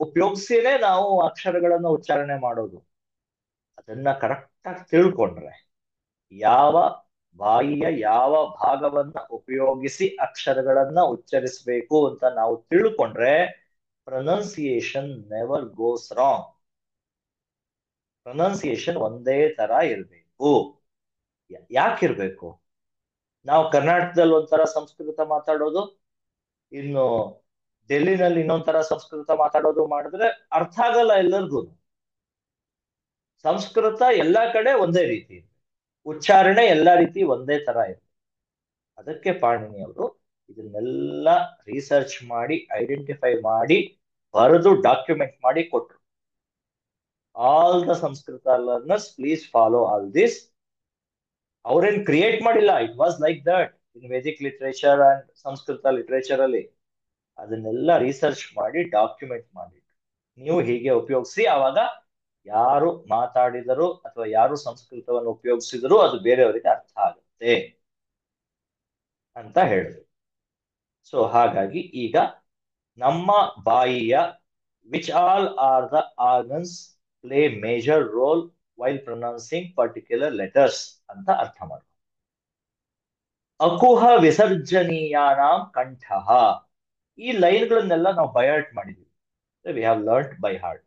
ಉಪಯೋಗಿಸಿನೇ ನಾವು ಅಕ್ಷರಗಳನ್ನು ಉಚ್ಚಾರಣೆ ಮಾಡೋದು. ಅದನ್ನ ಕರೆಕ್ಟ್ ಆಗಿ ತಿಳ್ಕೊಂಡ್ರೆ, ಯಾವ ಬಾಯಿಯ ಯಾವ ಭಾಗವನ್ನ ಉಪಯೋಗಿಸಿ ಅಕ್ಷರಗಳನ್ನ ಉಚ್ಚರಿಸಬೇಕು ಅಂತ ನಾವು ತಿಳ್ಕೊಂಡ್ರೆ, pronunciation never goes wrong. Pronunciation ಒಂದೇ ತರ ಇರಬೇಕು. ಯಾಕಿರ್ಬೇಕು? ನಾವು ಕರ್ನಾಟಕದಲ್ಲಿ ಒಂಥರ ಸಂಸ್ಕೃತ ಮಾತಾಡೋದು, ಇನ್ನು ಡೆಲ್ಲಿನಲ್ಲಿ ಇನ್ನೊಂಥರ ಸಂಸ್ಕೃತ ಮಾತಾಡೋದು ಮಾಡಿದ್ರೆ ಅರ್ಥ ಆಗಲ್ಲ ಎಲ್ಲರಿಗೂ. ಸಂಸ್ಕೃತ ಎಲ್ಲಾ ಕಡೆ ಒಂದೇ ರೀತಿ, ಉಚ್ಚಾರಣೆ ಎಲ್ಲಾ ರೀತಿ ಒಂದೇ ತರ ಇದೆ. ಅದಕ್ಕೆ ಪಾಣಿನಿ ಅವರು ಇದನ್ನೆಲ್ಲ ರಿಸರ್ಚ್ ಮಾಡಿ, ಐಡೆಂಟಿಫೈ ಮಾಡಿ, ಬರೆದು ಡಾಕ್ಯುಮೆಂಟ್ ಮಾಡಿ ಕೊಟ್ರು. All the Sanskrit learners please follow all this. ಅವ್ರೇನ್ ಕ್ರಿಯೇಟ್ ಮಾಡಿಲ್ಲ, it was like that in Vedic literature and Sanskrit literature ಅಲ್ಲಿ. ಅದನ್ನೆಲ್ಲ ರಿಸರ್ಚ್ ಮಾಡಿ ಡಾಕ್ಯುಮೆಂಟ್ ಮಾಡಿ, ನೀವು ಹೀಗೆ ಉಪಯೋಗಿಸಿ, ಆವಾಗ ಯಾರು ಮಾತಾಡಿದರು ಅಥವಾ ಯಾರು ಸಂಸ್ಕೃತವನ್ನು ಉಪಯೋಗಿಸಿದರೂ ಅದು ಬೇರೆಯವರಿಗೆ ಅರ್ಥ ಆಗುತ್ತೆ ಅಂತ ಹೇಳಿದ್ರು. ಸೊ ಹಾಗಾಗಿ ಈಗ ನಮ್ಮ ಬಾಯಿಯ which all are the organs play major role while pronouncing particular letters ಅಂತ ಅರ್ಥ ಮಾಡ್ಕೊ. ಅಕುಹ ವಿಸರ್ಜನೀಯಾನಾಂ ಕಂಠಃ, ಈ ಲೈನ್ಗಳನ್ನೆಲ್ಲ ನಾವು ಬೈಹಾರ್ಟ್ ಮಾಡಿದ್ವಿ, we have learned by heart.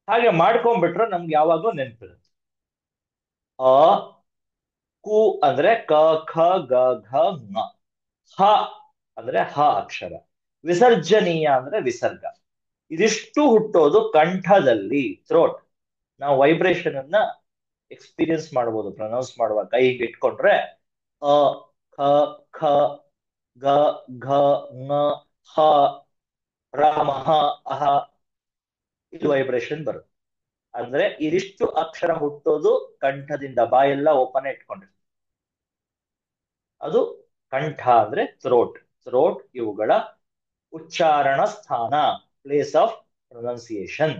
ಹಾಗೆ ಮಾಡ್ಕೊಂಡ್ಬಿಟ್ರೆ ನಮ್ಗೆ ಯಾವಾಗ್ಲೂ ನೆನಪಿರುತ್ತೆ. ಅ ಕು ಅಂದ್ರೆ ಕ ಖ ಗ ಘ ङ, ಹ ಅಂದ್ರೆ ಹ ಅಕ್ಷರ, ವಿಸರ್ಜನೀಯ ಅಂದ್ರೆ ವಿಸರ್ಗ. ಇದಿಷ್ಟು ಹುಟ್ಟೋದು ಕಂಠದಲ್ಲಿ, ಥ್ರೋಟ್. ನಾವು ವೈಬ್ರೇಷನ್ ಅನ್ನ ಎಕ್ಸ್ಪೀರಿಯನ್ಸ್ ಮಾಡಬಹುದು ಪ್ರೊನೌನ್ಸ್ ಮಾಡುವಾಗ. ಕೈ ಹೀಗೆ ಇಟ್ಕೊಂಡ್ರೆ ಅ ಖ ಖ ಗ ಘ ङ ಹ ರಾಮ ಅಹ, ಇದು ವೈಬ್ರೇಷನ್ ಬರುತ್ತೆ. ಅಂದ್ರೆ ಇದಿಷ್ಟು ಅಕ್ಷರ ಹುಟ್ಟೋದು ಕಂಠದಿಂದ, ಬಾಯೆಲ್ಲ ಓಪನ್ ಇಟ್ಕೊಂಡಿರ್ತದೆ. ಅದು ಕಂಠ ಅಂದ್ರೆ ಥ್ರೋಟ್ ಇವುಗಳ ಉಚ್ಚಾರಣ ಸ್ಥಾನ, ಪ್ಲೇಸ್ ಆಫ್ ಪ್ರೊನೌನ್ಸಿಯೇಷನ್.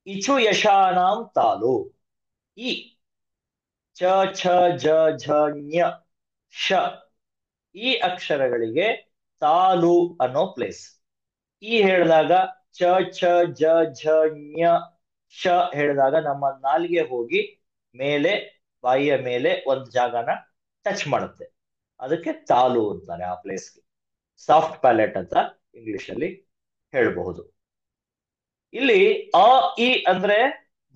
ಇಚು ಯಶಾನಾಂ ತಾಲು, ಇ ಚ ಛ ಜ ಝ ಞ ಶ, ಈ ಅಕ್ಷರಗಳಿಗೆ ತಾಲು ಅನ್ನೋ ಪ್ಲೇಸ್. ಈ ಹೇಳಿದಾಗ ಚ ಛ ಜ ಝ ಞ ಶ ಹೇಳಿದಾಗ ನಮ್ಮ ನಾಲಿಗೆ ಹೋಗಿ ಮೇಲೆ, ಬಾಯಿಯ ಮೇಲೆ ಒಂದು ಜಾಗನ ಟಚ್ ಮಾಡುತ್ತೆ. ಅದಕ್ಕೆ ತಾಲು ಅಂತಾರೆ ಆ ಪ್ಲೇಸ್ಗೆ. ಸಾಫ್ಟ್ ಪ್ಯಾಲೆಟ್ ಅಂತ ಇಂಗ್ಲಿಷ್ ಅಲ್ಲಿ ಹೇಳಬಹುದು. ಇಲ್ಲಿ ಅ ಇ ಅಂದ್ರೆ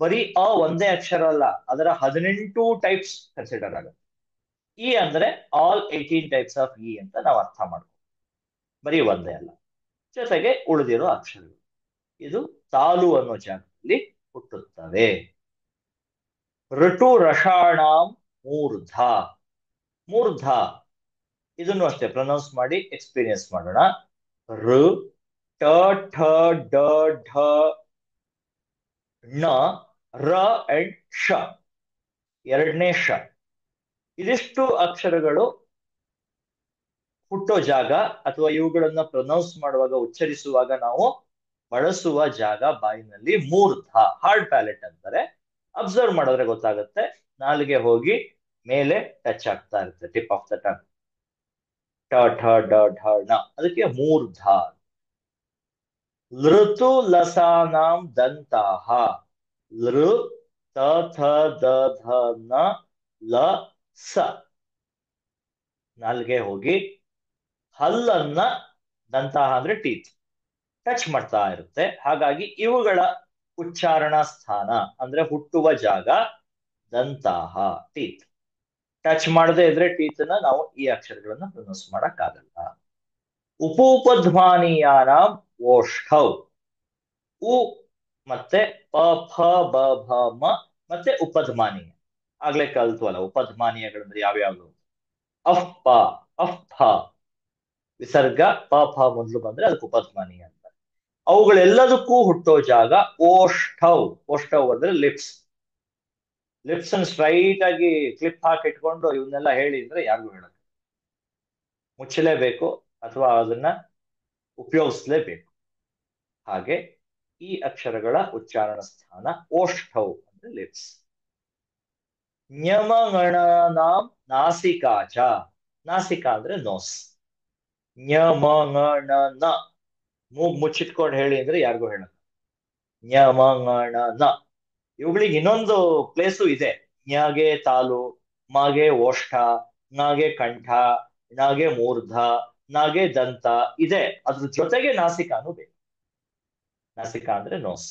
ಬರೀ ಅ ಒಂದೇ ಅಕ್ಷರ ಅಲ್ಲ, ಅದರ 18 ಟೈಪ್ಸ್ ಕನ್ಸಿಡರ್ ಆಗುತ್ತೆ. ಇ ಅಂದ್ರೆ ಆಲ್ 18 ಟೈಪ್ಸ್ ಆಫ್ ಇ ಅಂತ ನಾವು ಅರ್ಥ ಮಾಡ್ತೀವಿ, ಬರೀ ಒಂದೇ ಅಲ್ಲ, ಜೊತೆಗೆ ಉಳಿದಿರೋ ಅಕ್ಷರಗಳು. ಇದು ತಾಲು ಅನ್ನೋ ಜಾಗದಲ್ಲಿ ಹುಟ್ಟುತ್ತವೆ. ಋಟು ರಷಾಣಾಂ ಮೂರ್ಧ, ಮೂರ್ಧ ಇದನ್ನು ಅಷ್ಟೇ ಪ್ರೊನೌನ್ಸ್ ಮಾಡಿ ಎಕ್ಸ್ಪೀರಿಯನ್ಸ್ ಮಾಡೋಣ. ಋ ಟ ಠ ಡ ಢ ಣ ರ ಅಂಡ್ ಶ, ಎರಡನೇ ಶ. ಇದಿಷ್ಟು ಅಕ್ಷರಗಳು ಹುಟ್ಟೋ ಜಾಗ ಅಥವಾ ಇವುಗಳನ್ನ ಪ್ರೊನೌನ್ಸ್ ಮಾಡುವಾಗ, ಉಚ್ಚರಿಸುವಾಗ ನಾವು ಬಳಸುವ ಜಾಗ ಬಾಯಿನಲ್ಲಿ ಮೂರ್ಧ, ಹಾರ್ಡ್ ಪ್ಯಾಲೆಟ್ ಅಂತಾರೆ. ಅಬ್ಸರ್ವ್ ಮಾಡಿದ್ರೆ ಗೊತ್ತಾಗುತ್ತೆ, ನಾಲಿಗೆ ಹೋಗಿ ಮೇಲೆ ಟಚ್ ಆಗ್ತಾ ಇರುತ್ತೆ, ಟಿಪ್ ಆಫ್ ದ ಟಂಗ್. ಟ ಠ ಡ ಢ ಣ, ಅದಕ್ಕೆ ಮೂರ್ಧ. ಲೃತು ಲಸಾನಾಂ ದಂತಾಹ, ಲೃ ತ ಥ ದ ಧ ನ ಲ ಸ, ನಾಲ್ಗೆ ಹೋಗಿ ಹಲ್ಲನ್ನ, ದಂತಾಹ ಅಂದ್ರೆ ಟೀತ್, ಟಚ್ ಮಾಡ್ತಾ ಇರುತ್ತೆ. ಹಾಗಾಗಿ ಇವುಗಳ ಉಚ್ಚಾರಣಾ ಸ್ಥಾನ ಅಂದ್ರೆ ಹುಟ್ಟುವ ಜಾಗ ದಂತಾಹ, ಟೀತ್. ಟಚ್ ಮಾಡದೇ ಇದ್ರೆ ಟೀತ್ ನ ನಾವು ಈ ಅಕ್ಷರಗಳನ್ನ ಪ್ರೊನೌನ್ಸ್ ಮಾಡಕ್ಕಾಗಲ್ಲ. ಉಪೋಪಧ್ಮಾನೀಯಾನ ಓಷ್ಠೌ, ಉ ಮತ್ತೆ ಪ ಫ ಬ ಭ ಮ ಮತ್ತೆ ಉಪಧ್ಮಾನೀಯ. ಆಗ್ಲೇ ಕಲ್ತ್ವಲ್ಲ ಉಪಧ್ಮಾನೀಯಗಳಂದ್ರೆ ಯಾವ್ಯಾವ್ದು. ಅಫ್ ಪ, ಅಫ್ ಫ, ವಿಸರ್ಗ ಪ ಫ ಮೊದಲು ಬಂದ್ರೆ ಅದಕ್ಕೆ ಉಪಧ್ಮಾನೀಯ ಅಂತ. ಅವುಗಳೆಲ್ಲದಕ್ಕೂ ಹುಟ್ಟೋ ಜಾಗ ಓಷ್ಠೌ. ಓಷ್ಠೌ ಅಂದ್ರೆ ಲಿಪ್ಸ್. ಲಿಪ್ಸ್ ಅನ್ನು ಸ್ಟ್ರೈಟ್ ಆಗಿ ಕ್ಲಿಪ್ ಹಾಕಿ ಇಟ್ಕೊಂಡು ಇವನ್ನೆಲ್ಲ ಹೇಳಿ ಅಂದ್ರೆ ಯಾರಿಗೂ ಹೇಳೋದು, ಮುಚ್ಚಲೇಬೇಕು ಅಥವಾ ಅದನ್ನ ಉಪಯೋಗಿಸ್ಲೇಬೇಕು. ಹಾಗೆ ಈ ಅಕ್ಷರಗಳ ಉಚ್ಚಾರಣ ಸ್ಥಾನ ಓಷ್ಠೌ ಅಂದ್ರೆ ಲಿಪ್ಸ್. ಞಮngಣನಾಂ ನಾಸಿಕಾಚ, ನಾಸಿಕಾ ಅಂದ್ರೆ ನೋಸ್. ಞಮngಣ, ಮೂಗ್ ಮುಚ್ಚಿಟ್ಕೊಂಡು ಹೇಳಿ ಅಂದ್ರೆ ಯಾರಿಗೂ ಹೇಳೋದು, ಞಮngಣ. ಇವುಗಳಿಗೆ ಇನ್ನೊಂದು ಪ್ಲೇಸು ಇದೆ. ಞಗೆ ತಾಲು, ಮಗೆ ಓಷ್ಠ, ಞಗೆ ಕಂಠ, ಣಗೆ ಮೂರ್ಧ, ನಗೆ ದಂತ ಇದೆ. ಅದ್ರ ಜೊತೆಗೆ ನಾಸಿಕಾನು ಬೇಕು. ನಾಸಿಕಾ ಅಂದ್ರೆ ನೋಸ್.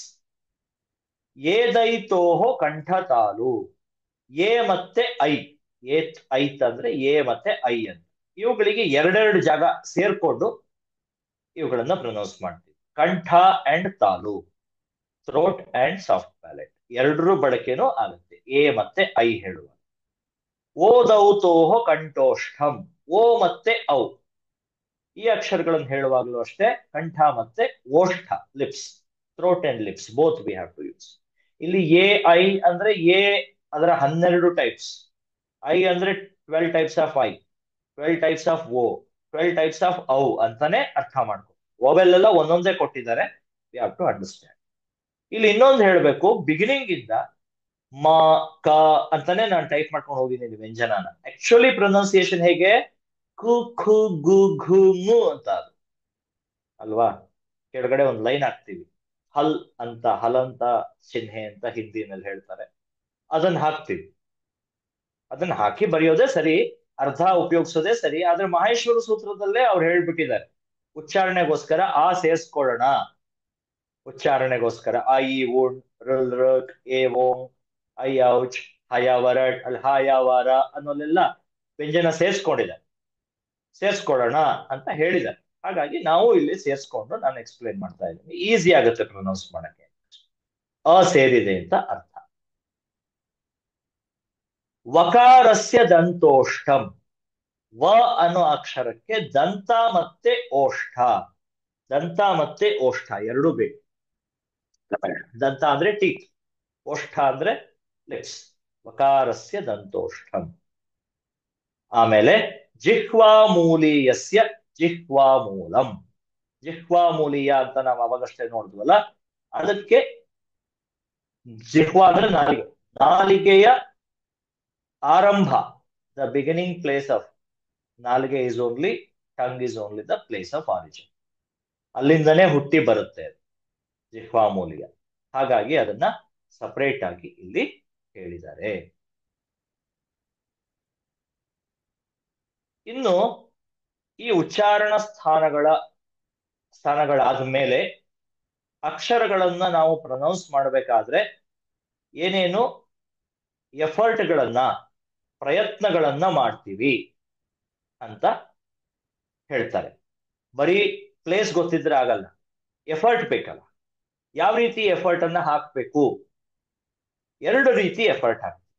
ಏದೈತೋಹೋ ಕಂಠ ತಾಲು, ಎ ಮತ್ತೆ ಐ. ಏತ್ ಐತ್ ಅಂದ್ರೆ ಎ ಮತ್ತೆ ಐ ಅಂತ. ಇವುಗಳಿಗೆ ಎರಡೆರಡು ಜಾಗ ಸೇರ್ಕೊಂಡು ಇವುಗಳನ್ನ ಪ್ರೊನೌನ್ಸ್ ಮಾಡ್ತೀವಿ. ಕಂಠ ಅಂಡ್ ತಾಲು, ಥ್ರೋಟ್ ಅಂಡ್ ಸಾಫ್ಟ್ ಪ್ಯಾಲೆಟ್, ಎರಡರೂ ಬಳಕೆನೂ ಆಗುತ್ತೆ ಎ ಮತ್ತೆ ಐ ಹೇಳುವ. ಓದೌತೋಹೋ ಕಂಠೋಷ್ಠಂ, ಓ ಮತ್ತೆ ಔ, ಈ ಅಕ್ಷರಗಳನ್ನು ಹೇಳುವಾಗಲೂ ಅಷ್ಟೇ ಕಂಠ ಮತ್ತೆ ಓಷ್ಠ, lips, throat and lips both we have to use. ಇಲ್ಲಿ ಎ ಐ ಅಂದ್ರೆ ಎ ಅದರ 12 ಟೈಪ್ಸ್, ಐ ಅಂದ್ರೆ 12 ಟೈಪ್ಸ್ ಆಫ್ ಐ, 12 ಟೈಪ್ಸ್ ಆಫ್ ಓ, 12 ಟೈಪ್ಸ್ ಆಫ್ ಔ ಅಂತಾನೆ ಅರ್ಥ ಮಾಡ್ಕೊ. ಓವೆಲ್ಲ ಒಂದೊಂದೇ ಕೊಟ್ಟಿದ್ದಾರೆ, ವಿ ಹ್ಯಾವ್ ಟು ಅಂಡರ್ಸ್ಟ್ಯಾಂಡ್. ಇಲ್ಲಿ ಇನ್ನೊಂದು ಹೇಳಬೇಕು, ಬಿಗಿನಿಂಗ್ ಇಂದ ಮ ಕ ಅಂತಾನೆ ನಾನು ಟೈಪ್ ಮಾಡ್ಕೊಂಡು ಹೋಗಿದ್ದೀನಿ ವ್ಯಂಜನಾನ. ಆಕ್ಚುಲಿ ಪ್ರೊನೌನ್ಸಿಯೇಷನ್ ಹೇಗೆ, ಕು ಖು ಗು ಘು ಮು ಅಂತ ಅದು ಅಲ್ವಾ. ಕೆಳಗಡೆ ಒಂದು ಲೈನ್ ಹಾಕ್ತೀವಿ, ಹಲ್ ಅಂತ, ಹಲಂತ ಚಿಹ್ನೆ ಅಂತ ಹಿಂದಿನಲ್ಲಿ ಹೇಳ್ತಾರೆ, ಅದನ್ನ ಹಾಕ್ತೀವಿ. ಅದನ್ನ ಹಾಕಿ ಬರೆಯೋದೇ ಸರಿ, ಅರ್ಧ ಉಪಯೋಗಿಸೋದೇ ಸರಿ. ಆದ್ರೆ ಮಹೇಶ್ವರ ಸೂತ್ರದಲ್ಲೇ ಅವ್ರು ಹೇಳ್ಬಿಟ್ಟಿದ್ದಾರೆ, ಉಚ್ಚಾರಣೆಗೋಸ್ಕರ ಆ ಸೇರ್ಸ್ಕೊಳ್ಳೋಣ. ಉಚ್ಚಾರಣೆಗೋಸ್ಕರ ಐ ಉಣ್ ಋಲ್ ಋಕ್ ಏ ಓಂ ಐ ಔಚ್ ಹಯ ವರಡ್ ಅಲ್ಲಿ ಹಾಯ ವಾರ ಅನ್ನೋಲ್ಲೆಲ್ಲ ವ್ಯಂಜನ ಸೇರ್ಸ್ಕೊಳ್ಳೋಣ ಅಂತ ಹೇಳಿದ್ದಾರೆ. ಹಾಗಾಗಿ ನಾವು ಇಲ್ಲಿ ಸೇರ್ಸ್ಕೊಂಡು ನಾನು ಎಕ್ಸ್ಪ್ಲೈನ್ ಮಾಡ್ತಾ ಇದ್ದೀನಿ, ಈಸಿ ಆಗುತ್ತೆ ಪ್ರೊನೌನ್ಸ್ ಮಾಡಕ್ಕೆ. ಅ ಸೇರಿದೆ ಅಂತ ಅರ್ಥ. ವಕಾರಸ್ಯ ದಂತೋಷ್ಟಂ, ವ ಅನ್ನೋ ಅಕ್ಷರಕ್ಕೆ ದಂತ ಮತ್ತೆ ಓಷ್ಠ, ದಂತ ಮತ್ತೆ ಓಷ್ಠ ಎರಡು ಬೇಕು. ದಂತ ಅಂದ್ರೆ ಟೀತ್, ಓಷ್ಠ ಅಂದ್ರೆ ಲಿಪ್ಸ್. ವಕಾರಸ್ಯ ದಂತೋಷ್ಠಂ. ಆಮೇಲೆ ಜಿಹ್ವಾಮೂಲೀಯಸ್ಯ ಜಿಹ್ವಾಮೂಲಂ. ಜಿಹ್ವಾಮೂಲೀಯ ಅಂತ ನಾವು ಅವಾಗಷ್ಟೇ ನೋಡಿದ್ವಲ್ಲ, ಅದಕ್ಕೆ ಜಿಹ್ವಾ ಅಂದ್ರೆ ನಾಲಿಗೆ, ನಾಲಿಗೆಯ ಆರಂಭ, ದ ಬಿಗಿನಿಂಗ್ ಪ್ಲೇಸ್ ಆಫ್ ನಾಲಿಗೆ is only, tongue is only the place of origin. ಅಲ್ಲಿಂದನೇ ಹುಟ್ಟಿ ಬರುತ್ತೆ ಜಿಹ್ವಾಮೂಲಿಯ. ಹಾಗಾಗಿ ಅದನ್ನ ಸಪರೇಟ್ ಆಗಿ ಇಲ್ಲಿ ಹೇಳಿದ್ದಾರೆ. ಇನ್ನು ಈ ಉಚ್ಚಾರಣ ಸ್ಥಾನಗಳಾದ ಮೇಲೆ ಅಕ್ಷರಗಳನ್ನ ನಾವು ಪ್ರೊನೌನ್ಸ್ ಮಾಡಬೇಕಾದ್ರೆ ಏನೇನು ಎಫರ್ಟ್ಗಳನ್ನ, ಪ್ರಯತ್ನಗಳನ್ನ ಮಾಡ್ತೀವಿ ಅಂತ ಹೇಳ್ತಾರೆ. ಬರೀ ಪ್ಲೇಸ್ ಗೊತ್ತಿದ್ರೆ ಆಗಲ್ಲ, ಎಫರ್ಟ್ ಬೇಕಲ್ಲ. ಯಾವ ರೀತಿ ಎಫರ್ಟ್ ಅನ್ನ ಹಾಕ್ಬೇಕು? ಎರಡು ರೀತಿ ಎಫರ್ಟ್ ಹಾಕ್ಬೇಕು.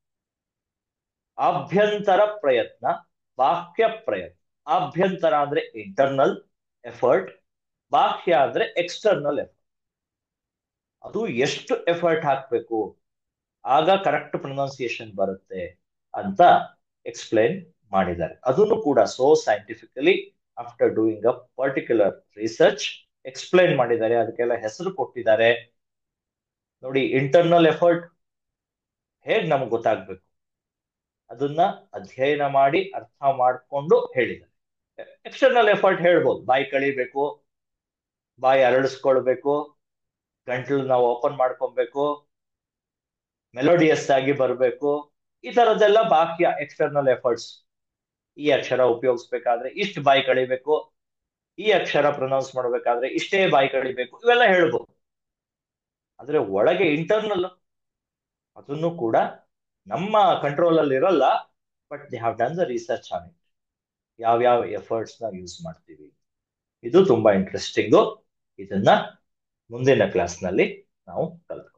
ಆಭ್ಯಂತರ ಪ್ರಯತ್ನ, ಬಾಹ್ಯ ಪ್ರಯತ್ನ. ಆಭ್ಯಂತರ ಅಂದ್ರೆ ಇಂಟರ್ನಲ್ ಎಫರ್ಟ್, ಬಾಹ್ಯ ಅಂದ್ರೆ ಎಕ್ಸ್ಟರ್ನಲ್ ಎಫರ್ಟ್. ಅದು ಎಷ್ಟು ಎಫರ್ಟ್ ಹಾಕ್ಬೇಕು ಆಗ ಕರೆಕ್ಟ್ ಪ್ರೊನೌನ್ಸಿಯೇಷನ್ ಬರುತ್ತೆ ಅಂತ ಎಕ್ಸ್ಪ್ಲೈನ್ ಮಾಡಿದ್ದಾರೆ. ಅದನ್ನು ಕೂಡ so scientifically after doing a particular research explain ಮಾಡಿದ್ದಾರೆ, ಅದಕ್ಕೆಲ್ಲ ಹೆಸರು ಕೊಟ್ಟಿದ್ದಾರೆ. ನೋಡಿ, ಇಂಟರ್ನಲ್ ಎಫರ್ಟ್ ಹೇಗ್ ನಮ್ಗೆ ಗೊತ್ತಾಗ್ಬೇಕು ಅದನ್ನ ಅಧ್ಯಯನ ಮಾಡಿ ಅರ್ಥ ಮಾಡಿಕೊಂಡು ಹೇಳಿದ್ದಾರೆ. ಎಕ್ಸ್ಟರ್ನಲ್ ಎಫರ್ಟ್ ಹೇಳ್ಬೋದು, ಬಾಯಿ ಕಳಿಬೇಕು, ಬಾಯಿ ಅರಳಿಸ್ಕೊಳ್ಬೇಕು, ಗಂಟ್ಲು ನಾವು ಓಪನ್ ಮಾಡ್ಕೊಬೇಕು, ಮೆಲೋಡಿಯಸ್ ಆಗಿ ಬರಬೇಕು, ಈ ತರದ್ದೆಲ್ಲ ಬಾಹ್ಯ ಎಕ್ಸ್ಟರ್ನಲ್ ಎಫರ್ಟ್ಸ್. ಈ ಅಕ್ಷರ ಉಪಯೋಗಿಸ್ಬೇಕಾದ್ರೆ ಇಷ್ಟು ಬಾಯಿ ಕಳಿಬೇಕು, ಈ ಅಕ್ಷರ ಪ್ರೊನೌನ್ಸ್ ಮಾಡ್ಬೇಕಾದ್ರೆ ಇಷ್ಟೇ ಬಾಯಿ ಕಳಿಬೇಕು, ಇವೆಲ್ಲ ಹೇಳ್ಬೋದು. ಆದ್ರೆ ಒಳಗೆ ಇಂಟರ್ನಲ್, ಅದನ್ನು ಕೂಡ ನಮ್ಮ ಕಂಟ್ರೋಲ್ ಅಲ್ಲಿ ಇರಲ್ಲ. But they have done the research on it, ಯಾವ್ಯಾವ ಎಫರ್ಟ್ಸ್ ನ ಯೂಸ್ ಮಾಡ್ತೀವಿ. ಇದು ತುಂಬಾ ಇಂಟ್ರೆಸ್ಟಿಂಗು. ಇದನ್ನ ಮುಂದಿನ ಕ್ಲಾಸ್ ನಲ್ಲಿ ನಾವು ಕಲ್ತ್ಕೊಳ್ಳೋಣ.